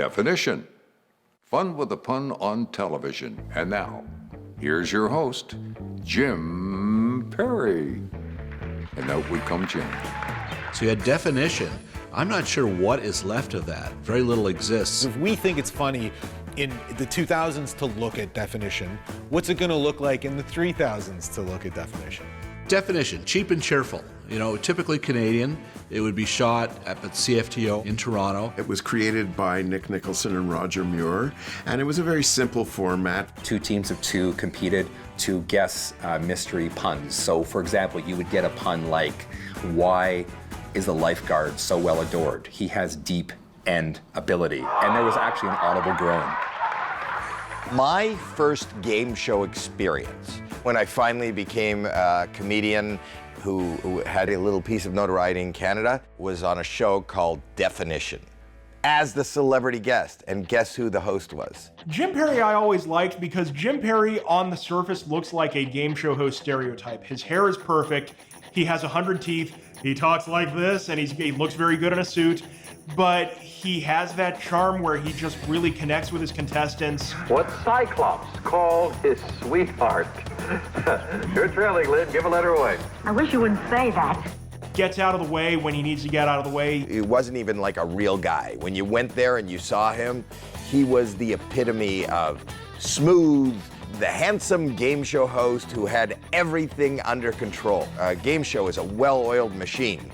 Definition. Fun with a pun on television. And now, here's your host, Jim Perry. And out we come, Jim. So you had definition. I'm not sure what is left of that. Very little exists. If we think it's funny in the 2000s to look at definition, what's it going to look like in the 3000s to look at definition? Definition, cheap and cheerful. You know, typically Canadian. It would be shot at the CFTO in Toronto. It was created by Nick Nicholson and Roger Muir, and it was a very simple format. Two teams of two competed to guess mystery puns. So, for example, you would get a pun like, why is the lifeguard so well adored? He has deep end ability. And there was actually an audible groan. My first game show experience, when I finally became a comedian who had a little piece of notoriety in Canada, was on a show called Definition, as the celebrity guest. And guess who the host was? Jim Perry I always liked because Jim Perry on the surface looks like a game show host stereotype. His hair is perfect, he has 100 teeth, he talks like this, and he looks very good in a suit. But he has that charm where he just really connects with his contestants. What Cyclops called his sweetheart. You're trailing, Lynn. Give a letter away. I wish you wouldn't say that. Gets out of the way when he needs to get out of the way. He wasn't even like a real guy. When you went there and you saw him, he was the epitome of smooth, the handsome game show host who had everything under control. A game show is a well-oiled machine,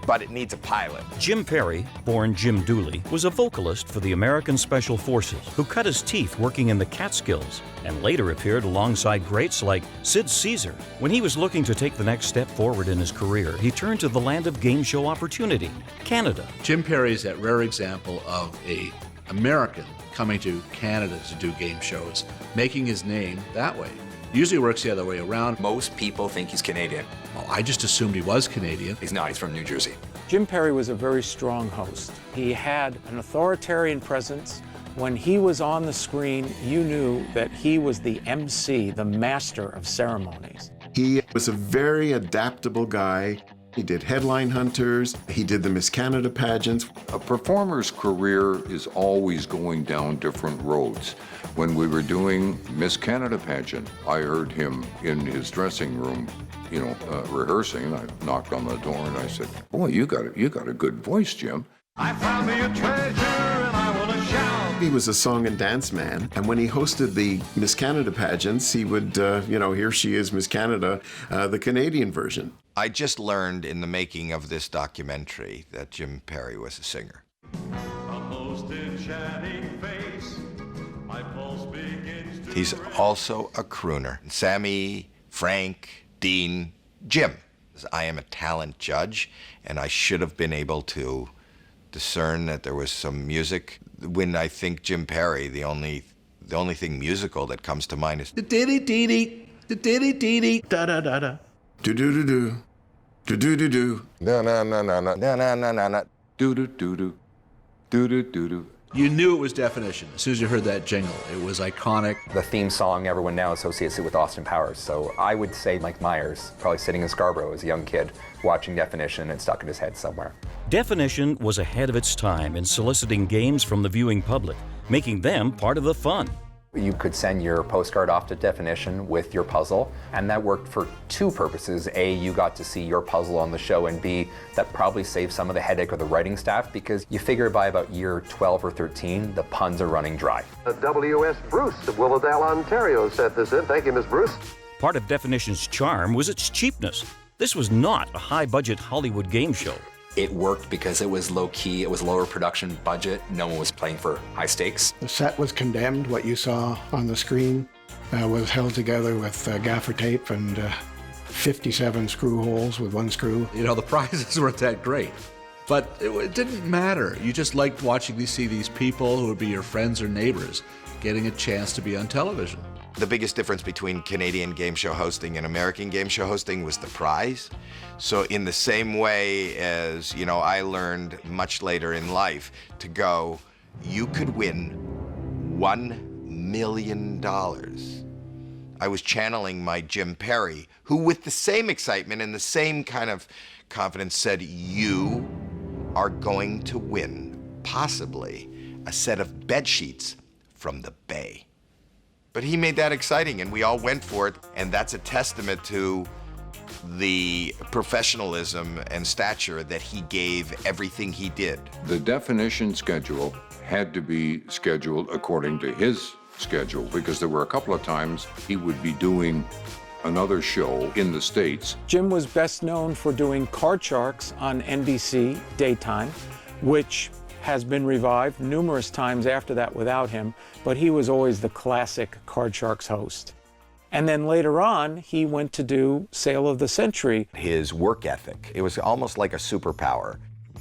but it needs a pilot. Jim Perry, born Jim Dooley, was a vocalist for the American Special Forces who cut his teeth working in the Catskills and later appeared alongside greats like Sid Caesar. When he was looking to take the next step forward in his career, he turned to the land of game show opportunity, Canada. Jim Perry is that rare example of an American coming to Canada to do game shows, making his name that way. Usually works the other way around. Most people think he's Canadian. Well, I just assumed he was Canadian. He's not, he's from New Jersey. Jim Perry was a very strong host. He had an authoritarian presence. When he was on the screen, you knew that he was the MC, the master of ceremonies. He was a very adaptable guy. He did Headline Hunters, he did the Miss Canada pageants. A performer's career is always going down different roads. When we were doing Miss Canada pageant, I heard him in his dressing room, rehearsing. I knocked on the door and I said, "Boy, you got a good voice, Jim." I found me a treasure and I want to shout. He was a song and dance man, and when he hosted the Miss Canada pageants, he would, here she is, Miss Canada, the Canadian version. I just learned in the making of this documentary that Jim Perry was a singer. He's also a crooner. Sammy, Frank, Dean, Jim. I am a talent judge, and I should have been able to discern that there was some music. When I think Jim Perry, the only thing musical that comes to mind is The diddy dee the diddy dee da da da da. Do do do do, do do do do. no no no no no no no no no no. Do do do do, do do do do. You knew it was Definition. As soon as you heard that jingle, it was iconic. The theme song, everyone now associates it with Austin Powers. So I would say Mike Myers, probably sitting in Scarborough as a young kid, watching Definition and stuck in his head somewhere. Definition was ahead of its time in soliciting games from the viewing public, making them part of the fun. You could send your postcard off to Definition with your puzzle, and that worked for two purposes. A, you got to see your puzzle on the show, and B, that probably saved some of the headache of the writing staff because you figure by about year 12 or 13, the puns are running dry. W.S. Bruce of Willowdale, Ontario sent this in. Thank you, Miss Bruce. Part of Definition's charm was its cheapness. This was not a high-budget Hollywood game show. It worked because it was low-key, it was lower production budget, no one was playing for high stakes. The set was condemned. What you saw on the screen was held together with gaffer tape and 57 screw holes with one screw. You know, the prizes weren't that great, but it didn't matter. You just liked watching see these people who would be your friends or neighbors getting a chance to be on television. The biggest difference between Canadian game show hosting and American game show hosting was the prize. So in the same way as, I learned much later in life to go, you could win $1 million. I was channeling my Jim Perry, who with the same excitement and the same kind of confidence said, you are going to win possibly a set of bed sheets from the Bay. But he made that exciting, and we all went for it, and that's a testament to the professionalism and stature that he gave everything he did. The definition schedule had to be scheduled according to his schedule, because there were a couple of times he would be doing another show in the States. Jim was best known for doing Card Sharks on NBC daytime, which has been revived numerous times after that without him, but he was always the classic Card Sharks host. And then later on, he went to do Sale of the Century. His work ethic, it was almost like a superpower.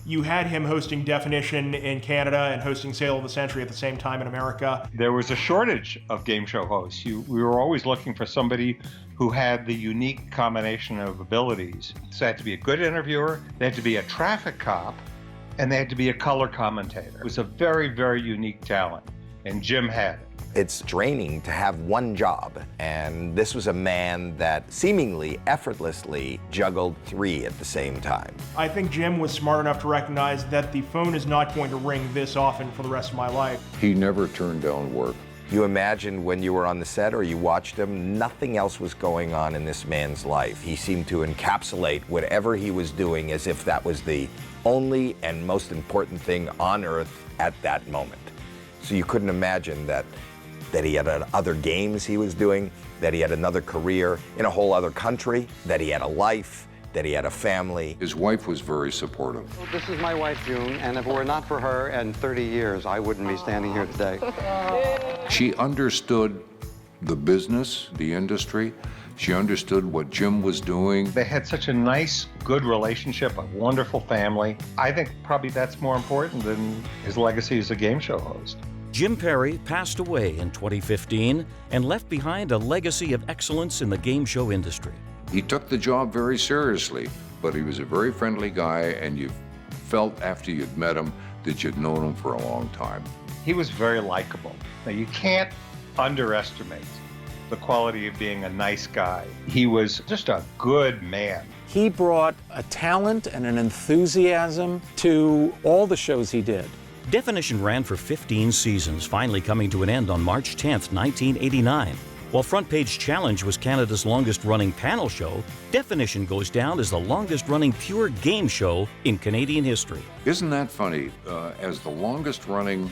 You had him hosting Definition in Canada and hosting Sale of the Century at the same time in America. There was a shortage of game show hosts. We were always looking for somebody who had the unique combination of abilities. So they had to be a good interviewer, they had to be a traffic cop, and they had to be a color commentator. It was a very, very unique talent, and Jim had it. It's draining to have one job, and this was a man that seemingly effortlessly juggled three at the same time. I think Jim was smart enough to recognize that the phone is not going to ring this often for the rest of my life. He never turned down work. You imagine when you were on the set or you watched him, nothing else was going on in this man's life. He seemed to encapsulate whatever he was doing as if that was the only and most important thing on earth at that moment. So you couldn't imagine that he had other games he was doing, that he had another career in a whole other country, that he had a life, that he had a family. His wife was very supportive. This is my wife, June, and if it were not for her and 30 years, I wouldn't be standing here today. She understood the business, the industry. She understood what Jim was doing. They had such a nice, good relationship, a wonderful family. I think probably that's more important than his legacy as a game show host. Jim Perry passed away in 2015 and left behind a legacy of excellence in the game show industry. He took the job very seriously, but he was a very friendly guy, and you felt after you'd met him that you'd known him for a long time. He was very likable. Now, you can't underestimate the quality of being a nice guy. He was just a good man. He brought a talent and an enthusiasm to all the shows he did. Definition ran for 15 seasons, finally coming to an end on March 10th, 1989. While Front Page Challenge was Canada's longest-running panel show, Definition goes down as the longest-running pure game show in Canadian history. Isn't that funny? As the longest-running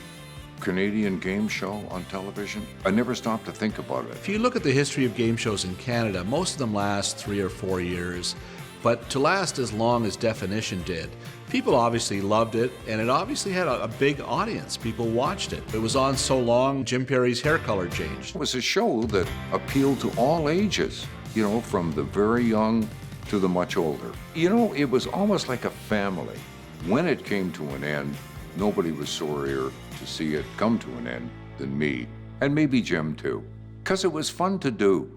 Canadian game show on television, I never stopped to think about it. If you look at the history of game shows in Canada, most of them last 3 or 4 years. But to last as long as Definition did, people obviously loved it, and it obviously had a big audience. People watched it. It was on so long, Jim Perry's hair color changed. It was a show that appealed to all ages, you know, from the very young to the much older. You know, it was almost like a family. When it came to an end, nobody was sorrier to see it come to an end than me, and maybe Jim too, because it was fun to do.